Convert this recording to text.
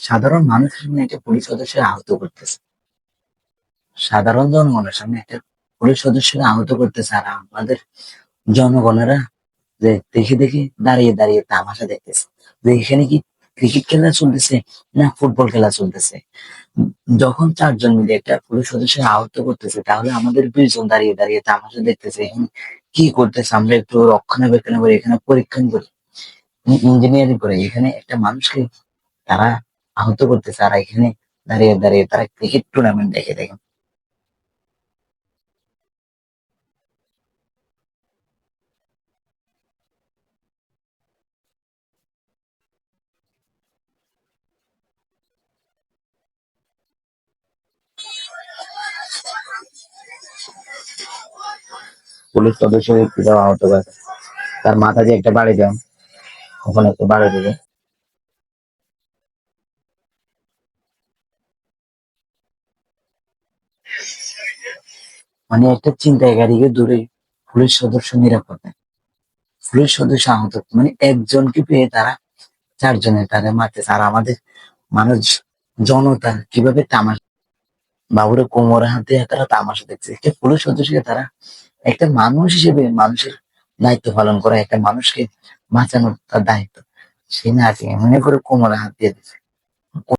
সাধারণ মানুষের সামনে একটা পুলিশ সদস্য আহত করতেছে। সাধারণ জনগণের সামনে একটা পুলিশ সদস্যকে আহত করতেছে, আর আমাদের জনগণেরা যে দেখে দেখে দাঁড়িয়ে দাঁড়িয়ে তামাশা দেখতেছে যে এখানে কি ক্রিকেট খেলা চলতেছে না ফুটবল খেলা চলতেছে। যখন চারজন মিলে একটা পুলিশ সদস্য আহত করতেছে, তাহলে আমাদের 20 জন দাঁড়িয়ে দাঁড়িয়ে তামাশা দেখতেছে এখানে কি করতেছে। আমরা একটু রক্ষণাবেক্ষণ করি, এখানে পরীক্ষণ করি, ইঞ্জিনিয়ারিং করে এখানে একটা মানুষকে তারা আহত করতেছে, আর এখানে দাঁড়িয়ে দাঁড়িয়ে তারা ক্রিকেট টুর্নামেন্ট দেখে দেখেন। পুলিশ সদস্য কিভাবে আহত করে, তার মাথা দিয়ে একটা বাড়ি দেন, ওখানে একটা বাড়ি দেবে। মানে একটা ছিনতাইকারীকে দূরে পুলিশ সদস্য নিরাপদ নেয়। পুলিশ সদস্য আহত মানে একজনকে পেয়ে তারা চারজনের তাদের মারতেছে, আর আমাদের মানুষ জনতা কিভাবে তামাশা, বাবুরে কোমরে হাত দিয়ে তারা তামাশা দেখছে। একটা পুলিশ সদস্যকে তারা একটা মানুষ হিসেবে মানুষের দায়িত্ব পালন করা, একটা মানুষকে বাঁচানোর তার দায়িত্ব, সে না মনে করে কোমরে হাত দিয়ে দিচ্ছে।